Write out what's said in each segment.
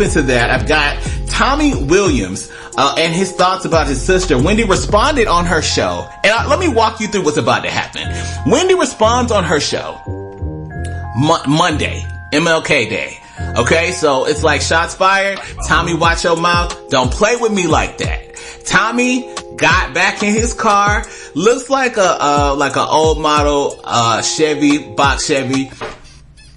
into that, I've got Tommy Williams and his thoughts about his sister. Wendy responded on her show, and let me walk you through what's about to happen. Wendy responds on her show Monday, MLK Day. Okay, so it's like shots fired. Tommy, watch your mouth. Don't play with me like that. Tommy got back in his car. Looks like a old model box Chevy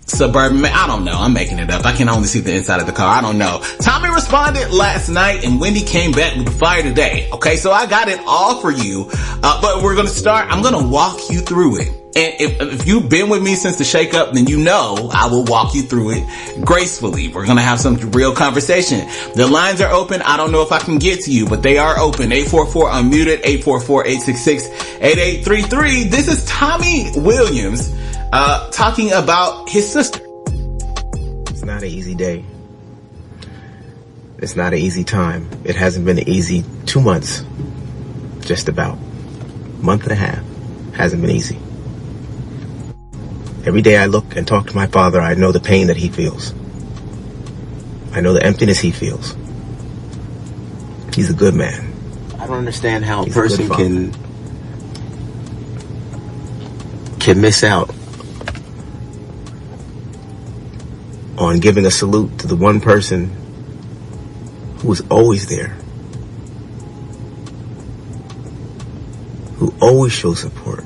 Suburban. I don't know. I'm making it up. I can only see the inside of the car. I don't know. Tommy responded last night, and Wendy came back with the fire today. Okay, so I got it all for you. But we're gonna start. I'm gonna walk you through it. And if you've been with me since the shake-up, then you know I will walk you through it gracefully. We're going to have some real conversation. The lines are open. I don't know if I can get to you, but they are open. 844 unmuted, 844-866-8833. This is Tommy Williams talking about his sister. It's not an easy day. It's not an easy time. It hasn't been an easy 2 months. Just about. Month and a half. Hasn't been easy. Every day I look and talk to my father, I know the pain that he feels. I know the emptiness he feels. He's a good man. I don't understand how a person can miss out on giving a salute to the one person who was always there, who always shows support.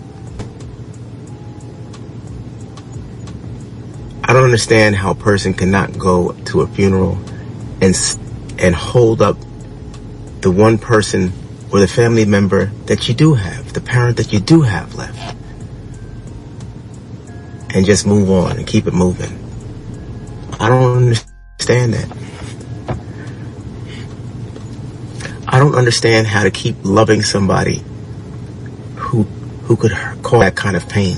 I don't understand how a person cannot go to a funeral and hold up the one person or the family member that you do have, the parent that you do have left, and just move on and keep it moving. I don't understand that. I don't understand how to keep loving somebody who could cause that kind of pain.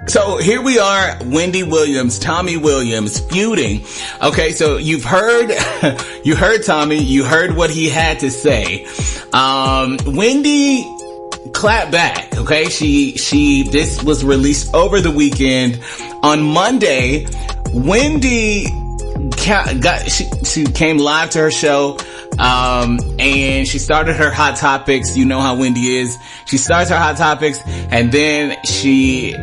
So here we are, Wendy Williams, Tommy Williams, feuding. Okay, so you heard Tommy, you heard what he had to say. Wendy clapped back, okay? This was released over the weekend. On Monday, Wendy she came live to her show, and she started her Hot Topics. You know how Wendy is. She starts her Hot Topics, and then she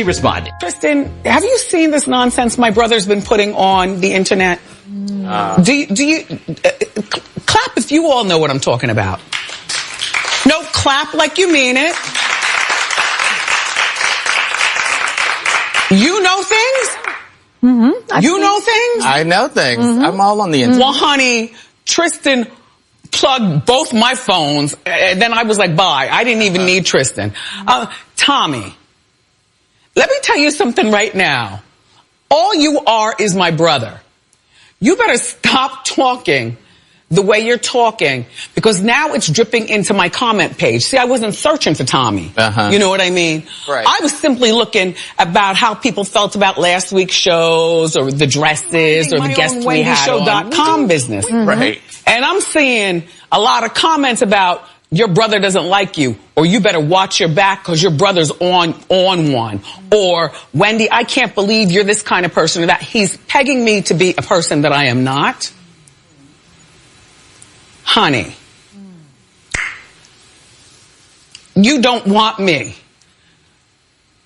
responded. Tristan, have you seen this nonsense my brother's been putting on the internet? Do you clap if you all know what I'm talking about? No, clap like you mean it. You know things? Mm-hmm. You know things? I know things. Mm-hmm. I'm all on the internet. Well, honey, Tristan plugged both my phones, and then I was like, bye. I didn't even need Tristan. Tommy, let me tell you something right now. All you are is my brother. You better stop talking the way you're talking, because now it's dripping into my comment page. See, I wasn't searching for Tommy. You know what I mean? Right. I was simply looking about how people felt about last week's shows, or the dresses, or the guests we had on. WendyShow.com business. Right. And I'm seeing a lot of comments about your brother doesn't like you, or you better watch your back because your brother's on one. Or, Wendy, I can't believe you're this kind of person, or that. He's pegging me to be a person that I am not. Honey, you don't want me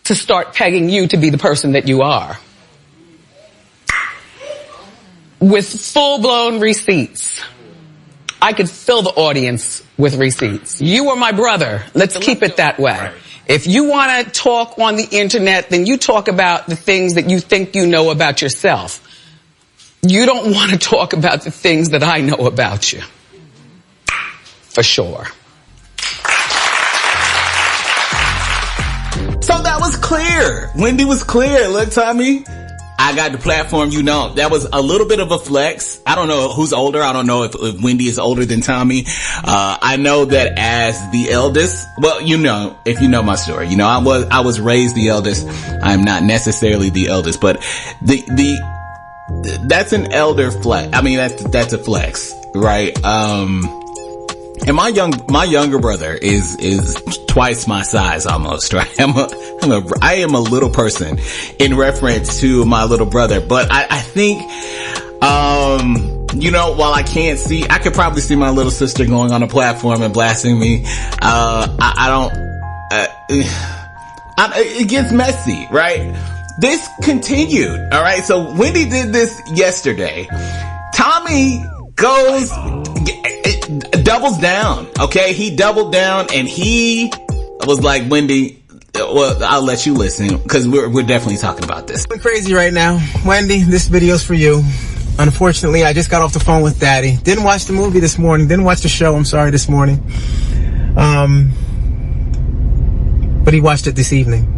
to start pegging you to be the person that you are. With full-blown receipts. I could fill the audience with receipts. You are my brother. Let's keep it that way. Right. If you want to talk on the internet, then you talk about the things that you think you know about yourself. You don't want to talk about the things that I know about you. For sure. So that was clear. Wendy was clear. Look, Tommy, I got the platform, you know. That was a little bit of a flex. I don't know who's older. I don't know if Wendy is older than Tommy. I know that as the eldest, well, you know, if you know my story, you know, I was raised the eldest. I'm not necessarily the eldest, but that's an elder flex. I mean, that's a flex, right? And my younger brother is twice my size almost, right? I am a little person in reference to my little brother, but I think, you know, while I can't see, I could probably see my little sister going on a platform and blasting me. It gets messy, right? This continued, alright? So Wendy did this yesterday. Tommy doubles down, okay? He doubled down and he was like, Wendy, well, I'll let you listen because we're definitely talking about this. I'm crazy right now. Wendy, this video's for you. Unfortunately, I just got off the phone with Daddy. Didn't watch the movie this morning. Didn't watch the show, I'm sorry, this morning. But he watched it this evening.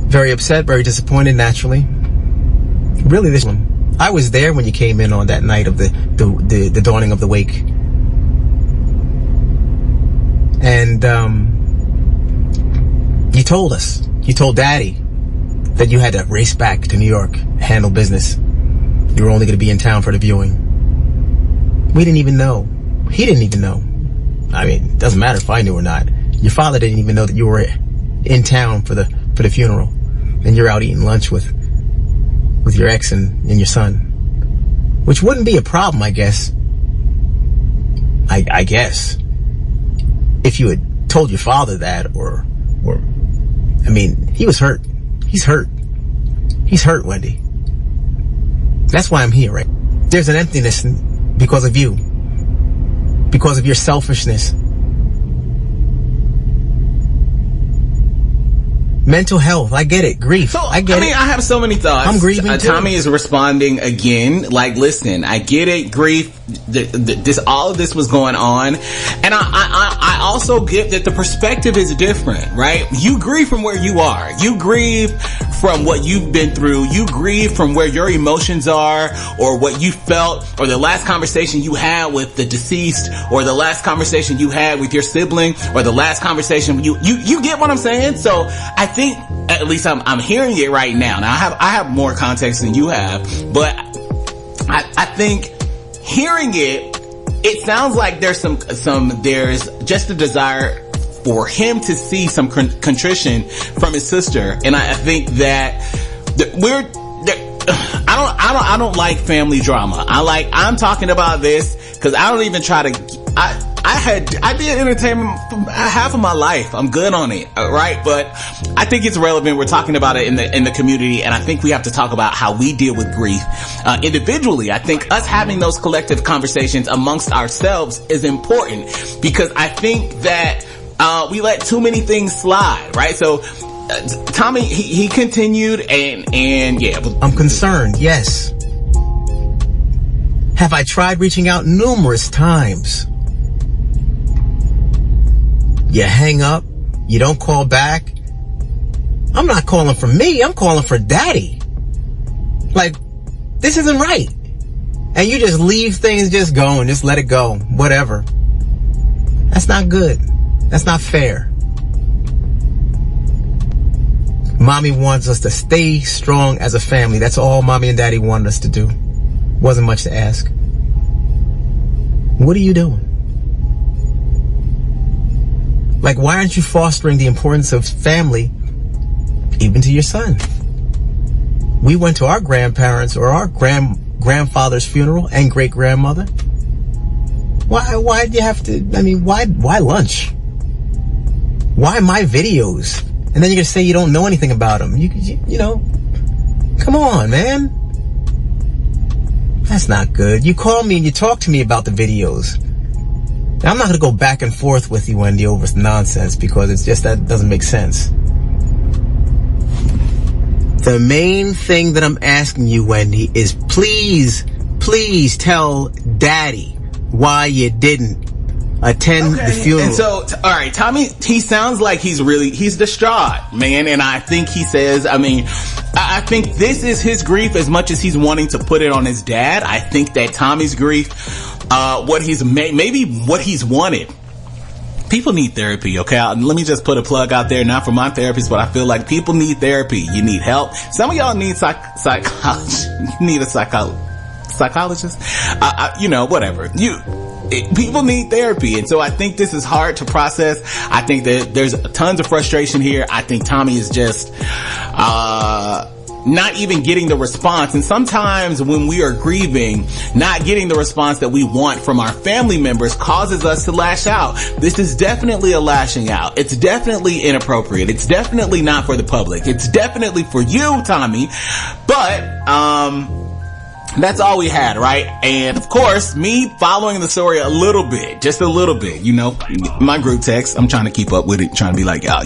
Very upset, very disappointed, naturally. Really, this one. I was there when you came in on that night of the dawning of the wake. And, you told us, you told Daddy that you had to race back to New York, handle business. You were only going to be in town for the viewing. We didn't even know. He didn't even know. I mean, it doesn't matter if I knew or not. Your father didn't even know that you were in town for the funeral. And you're out eating lunch with your ex and your son. Which wouldn't be a problem, I guess. I guess. If you had told your father that or I mean, he was hurt. He's hurt. He's hurt, Wendy. That's why I'm here, right? There's an emptiness because of you. Because of your selfishness. Mental health, I get it. Grief, I get it. I have so many thoughts. I'm grieving too. Tommy is responding again. Like, listen, I get it. Grief. All of this was going on, and I also get that the perspective is different, right? You grieve from where you are. You grieve from what you've been through. You grieve from where your emotions are, or what you felt, or the last conversation you had with the deceased, or the last conversation you had with your sibling, or the last conversation you get what I'm saying? So I think at least I'm hearing it right now. Now I have more context than you have, but I think hearing it sounds like there's there's just a desire for him to see some contrition from his sister, and I think that I don't like family drama. I'm talking about this because I don't even try to. I did entertainment for half of my life. I'm good on it, right? But I think it's relevant. We're talking about it in the community, and I think we have to talk about how we deal with grief individually. I think us having those collective conversations amongst ourselves is important because I think that we let too many things slide, right? So Tommy, he continued, and yeah. I'm concerned, yes. Have I tried reaching out numerous times? You hang up, you don't call back. I'm not calling for me, I'm calling for Daddy. Like, this isn't right. And you just leave things just going, just let it go, whatever. That's not good. That's not fair. Mommy wants us to stay strong as a family. That's all Mommy and Daddy wanted us to do. Wasn't much to ask. What are you doing? Like, why aren't you fostering the importance of family even to your son? We went to our grandparents or our grandfather's funeral and great-grandmother. Why do you have to, I mean, why lunch? Why my videos? And then you're gonna say you don't know anything about them. You know, come on, man. That's not good. You call me and you talk to me about the videos. Now, I'm not gonna go back and forth with you, Wendy, over nonsense because it's just that doesn't make sense. The main thing that I'm asking you, Wendy, is please tell Daddy why you didn't attend the funeral. And so, all right, Tommy, he sounds like he's distraught, man. And I think he says, I think this is his grief as much as he's wanting to put it on his dad. I think that Tommy's grief, maybe what he's wanted. People need therapy, okay? Let me just put a plug out there, not for my therapist, but I feel like people need therapy. You need help. Some of y'all need psychology. You need a psychologist. psychologist, whatever. People need therapy, and so I think this is hard to process. I think that there's tons of frustration here. I think Tommy is just not even getting the response, and sometimes when we are grieving, not getting the response that we want from our family members causes us to lash out. This is definitely a lashing out. It's definitely inappropriate. It's definitely not for the public. It's definitely for you, Tommy, but that's all we had, right? And of course, me following the story a little bit, just a little bit, my group text, I'm trying to keep up with it, trying to be like, y'all,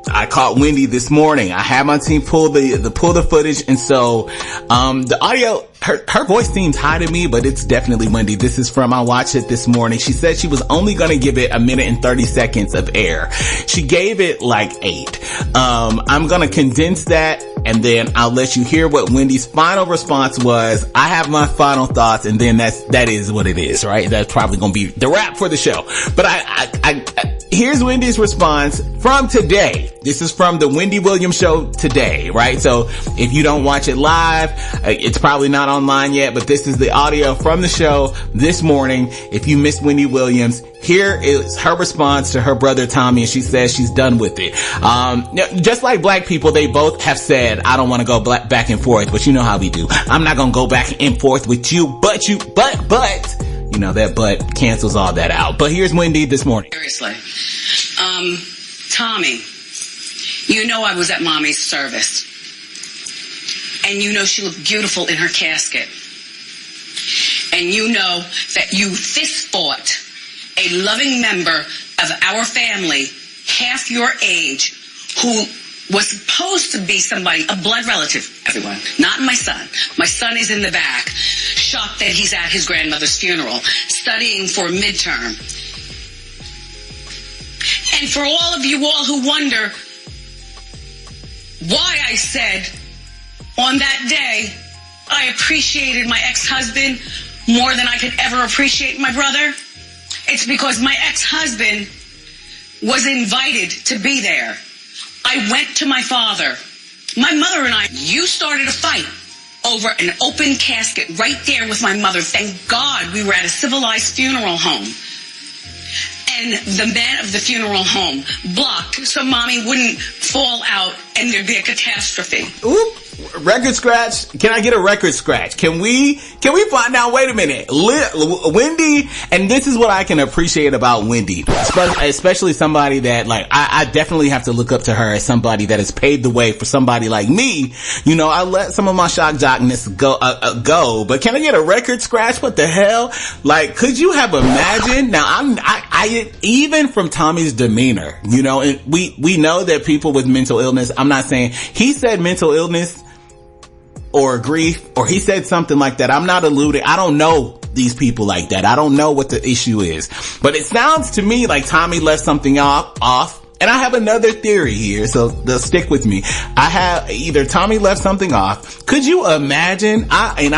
I caught Wendy this morning. I had my team pull the footage, and so the audio, her voice seems high to me, but it's definitely Wendy. This is from I watched it this morning. She said she was only going to give it 1 minute and 30 seconds of air. She gave it like 8. I'm going to condense that, and then I'll let you hear what Wendy's final response was. I have my final thoughts, and then that is what it is, right? That's probably going to be the wrap for the show. But here's Wendy's response from today. This is from the Wendy Williams show today, right? So if you don't watch it live, it's probably not online yet, but this is the audio from the show this morning. If you missed Wendy Williams, here is her response to her brother Tommy, and she says she's done with it. Just like black people, they both have said, I don't want to go back and forth, but you know how we do. I'm not going to go back and forth with you, but that but cancels all that out. But here's Wendy this morning. Seriously. Tommy, I was at Mommy's service. And she looked beautiful in her casket. And that you fist fought a loving member of our family, half your age, who was supposed to be somebody, a blood relative, everyone, not my son. My son is in the back, shocked that he's at his grandmother's funeral, studying for midterm. And for all of you all who wonder why I said on that day I appreciated my ex-husband more than I could ever appreciate my brother, it's because my ex-husband was invited to be there. I went to my father. My mother and you started a fight over an open casket right there with my mother. Thank God we were at a civilized funeral home. And the man of the funeral home blocked so Mommy wouldn't fall out and there'd be a catastrophe. Oop. Record scratch. Can I get a record scratch? Can we find out? Wait a minute. Wendy, and this is what I can appreciate about Wendy, especially somebody that, like, I definitely have to look up to her as somebody that has paved the way for somebody like me. I let some of my shock jockness go, but can I get a record scratch? What the hell? Like, could you have imagined? Now, I even from Tommy's demeanor, and we know that people with mental illness, I'm not saying he said mental illness or grief, or he said something like that. I'm not alluding. I don't know these people like that. I don't know what the issue is, but it sounds to me like Tommy left something off. And I have another theory here, so stick with me. I have either Tommy left something off. Could you imagine? I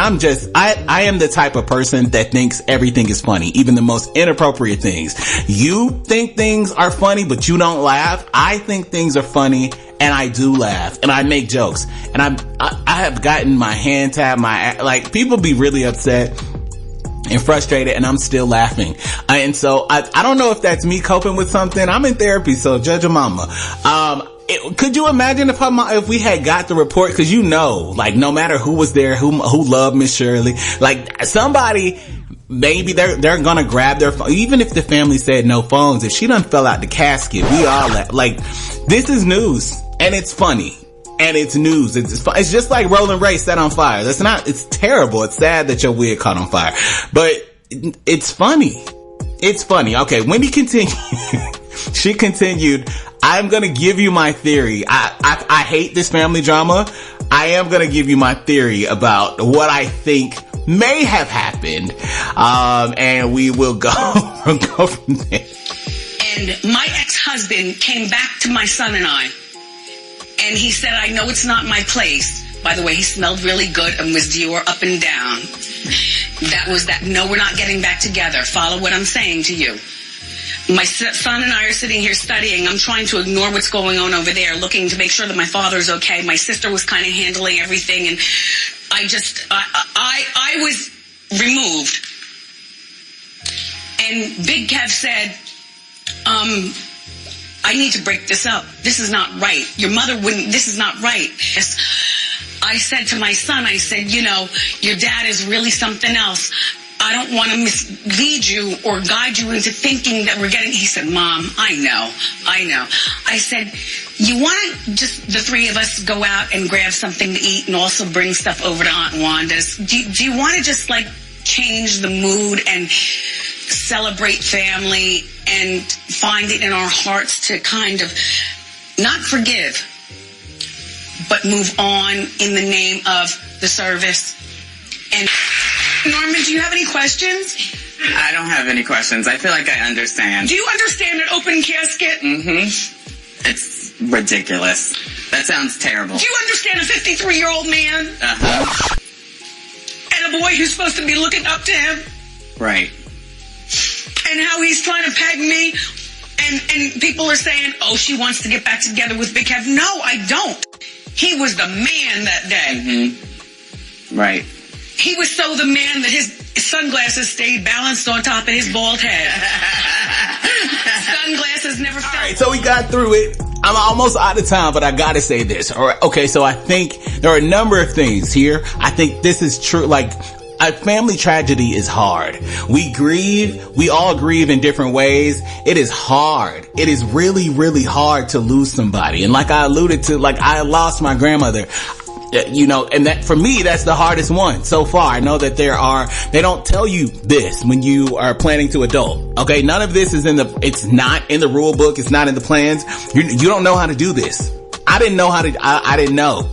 am the type of person that thinks everything is funny, even the most inappropriate things. You think things are funny, but you don't laugh. I think things are funny, and I do laugh, and I make jokes. And I have gotten my hand tapped, people be really upset and frustrated, and I'm still laughing. And so I don't know if that's me coping with something. I'm in therapy, so judge a mama. Could you imagine if we had got the report? Cause no matter who was there, who loved Miss Shirley, somebody, maybe they're gonna grab their phone. Even if the family said no phones, if she done fell out the casket, we all this is news, and it's funny. And it's news. It's just like Roland Ray set on fire. It's terrible. It's sad that your wig caught on fire, but it's funny. It's funny. Okay. Wendy continued. She continued, I'm going to give you my theory. I hate this family drama. I am going to give you my theory about what I think may have happened. And we will go from there. And my ex-husband came back to my son and I. And he said, I know it's not my place. By the way, he smelled really good and was Dior up and down. That was that. No, we're not getting back together. Follow what I'm saying to you. My son and I are sitting here studying. I'm trying to ignore what's going on over there, looking to make sure that my father's okay. My sister was kind of handling everything, and I was removed. And Big Kev said, I need to break this up. This is not right. Your mother wouldn't, this is not right. I said to my son, I said, you know, your dad is really something else. I don't want to mislead you or guide you into thinking that we're getting, he said, Mom, I know. I said, you want to just the three of us go out and grab something to eat and also bring stuff over to Aunt Wanda's? Do you want to just like change the mood and celebrate family and find it in our hearts to kind of not forgive, but move on in the name of the service? And Norman, do you have any questions? I don't have any questions. I feel like I understand. Do you understand an open casket? Mm-hmm. It's ridiculous. That sounds terrible. Do you understand a 53-year-old man? Uh-huh. And a boy who's supposed to be looking up to him? Right. And how he's trying to peg me? And people are saying, oh, she wants to get back together with Big Kev. No, I don't. He was the man that day. Mm-hmm. Right. He was so the man that his sunglasses stayed balanced on top of his bald head. Sunglasses never fell. All right, so we got through it. I'm almost out of time, but I gotta say this. All right, okay, so I think there are a number of things here. I think this is true. Like, a family tragedy is hard. We grieve. We all grieve in different ways. It is hard. It is really, really hard to lose somebody. And like I alluded to, like I lost my grandmother. You know, and that for me, that's the hardest one so far. I know that they don't tell you this when you are planning to adult. Okay. None of this is it's not in the rule book. It's not in the plans. You don't know how to do this. I didn't know I didn't know.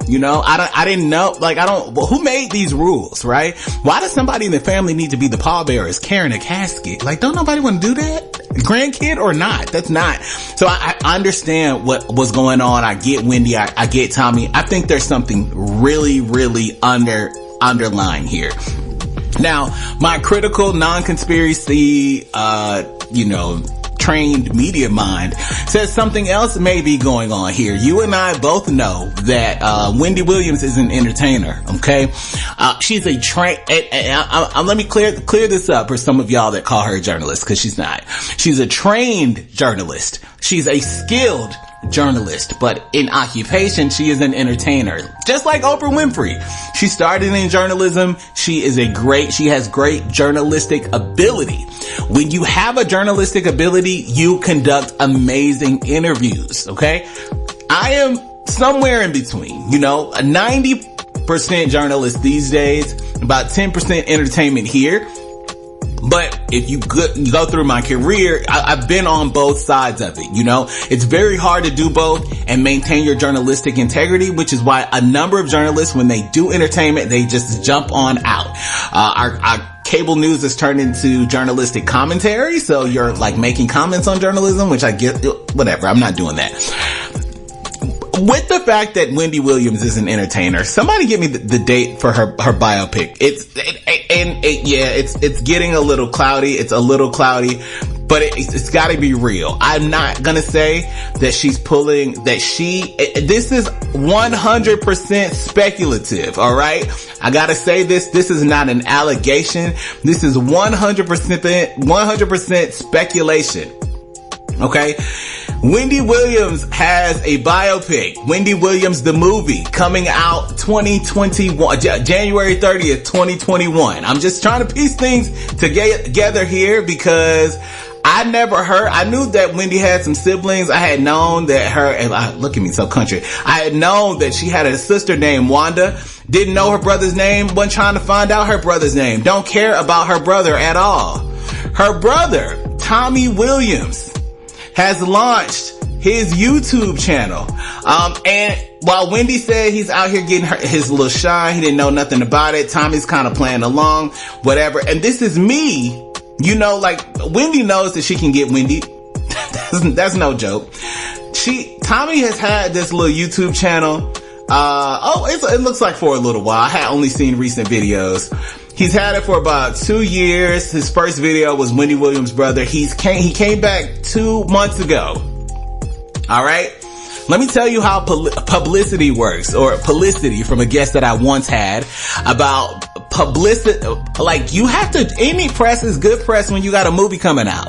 You know, I didn't know, well, who made these rules, right? Why does somebody in the family need to be the pallbearers carrying a casket? Like, don't nobody want to do that? Grandkid or not? That's not. So I understand what was going on. I get Wendy. I get Tommy. I think there's something really, really underlying here. Now, my critical non-conspiracy, trained media mind says something else may be going on here. You and I both know that Wendy Williams is an entertainer. Okay, she's a let me clear this up for some of y'all that call her a journalist, because she's not. She's a trained journalist. She's a skilled journalist, but in occupation, she is an entertainer. Just like Oprah Winfrey. She started in journalism. She has great journalistic ability. When you have a journalistic ability, you conduct amazing interviews, okay? I am somewhere in between, a 90% journalist these days, about 10% entertainment here. But if you go through my career, I've been on both sides of it, It's very hard to do both and maintain your journalistic integrity, which is why a number of journalists, when they do entertainment, they just jump on out. Our cable news has turned into journalistic commentary, so you're like making comments on journalism, which I get, whatever, I'm not doing that. With the fact that Wendy Williams is an entertainer, somebody give me the date for her biopic. It's getting a little cloudy. It's a little cloudy, but it's got to be real. I'm not gonna say that she's pulling that this is 100% speculative. All right, I gotta say this. This is not an allegation. This is 100% speculation. Okay. Wendy Williams has a biopic, Wendy Williams the movie, coming out January 30th, 2021. I'm just trying to piece things together here because I knew that Wendy had some siblings. I had known that look at me so country. I had known that she had a sister named Wanda. Didn't know her brother's name, wasn't trying to find out her brother's name. Don't care about her brother at all. Her brother, Tommy Williams, has launched his YouTube channel. And while Wendy said he's out here getting his little shine, he didn't know nothing about it. Tommy's kind of playing along, whatever. And this is me, like Wendy knows that she can get Wendy. That's no joke. Tommy has had this little YouTube channel. It looks like for a little while. I had only seen recent videos. He's had it for about 2 years. His first video was Wendy Williams' brother. He came back 2 months ago. All right. Let me tell you how publicity works, or publicity from a guest that I once had about publicity. Like, you have to, any press is good press when you got a movie coming out.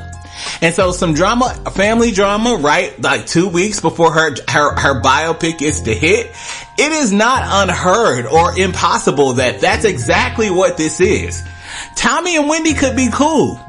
And so some drama, family drama, right? Like 2 weeks before her biopic is to hit. It is not unheard or impossible that that's exactly what this is. Tommy and Wendy could be cool.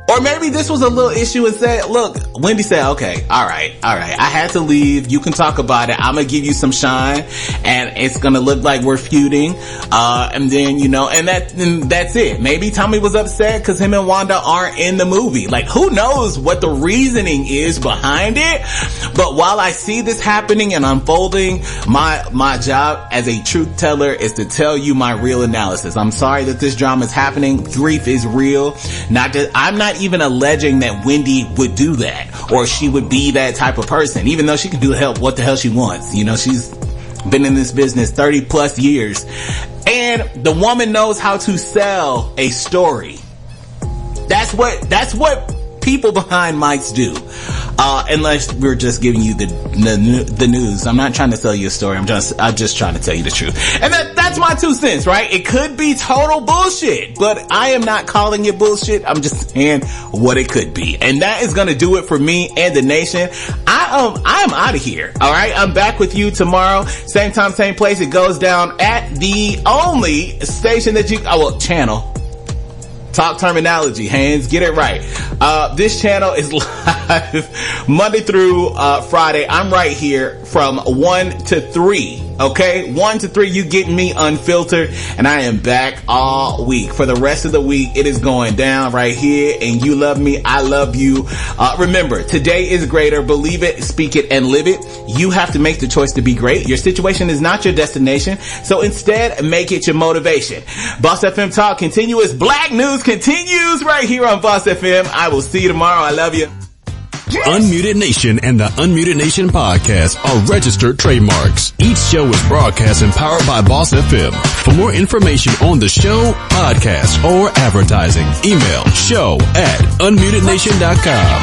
Or maybe this was a little issue and said, look, Wendy said, okay, all right. I had to leave. You can talk about it. I'm going to give you some shine, and it's going to look like we're feuding. And then, you know, and that's it. Maybe Tommy was upset because him and Wanda aren't in the movie. Like, who knows what the reasoning is behind it? But while I see this happening and unfolding, my job as a truth teller is to tell you my real analysis. I'm sorry that this drama is happening. Grief is real. I'm not even alleging that Wendy would do that, or she would be that type of person, even though she can do what the hell she wants. You know, she's been in this business 30 plus years, and the woman knows how to sell a story. That's what people behind mics do. Unless we're just giving you the news. I'm not trying to sell you a story. I'm just trying to tell you the truth. And that's my 2 cents, right? It could be total bullshit, but I am not calling it bullshit. I'm just saying what it could be. And that is going to do it for me and the nation. I am out of here. All right. I'm back with you tomorrow. Same time, same place. It goes down at the only station that channel. Talk terminology, hands, get it right. This channel is live Monday through Friday. I'm right here from 1 to 3. Okay, 1 to 3, you get me unfiltered, and I am back all week. For the rest of the week, it is going down right here, and you love me, I love you. Remember, today is greater. Believe it, speak it, and live it. You have to make the choice to be great. Your situation is not your destination, so instead, make it your motivation. Boss FM Talk continuous. Black news continues right here on Boss FM. I will see you tomorrow. I love you. Unmuted Nation and the Unmuted Nation podcast are registered trademarks. Each show is broadcast and powered by Boss FM. For more information on the show, podcast, or advertising, email show@unmutednation.com.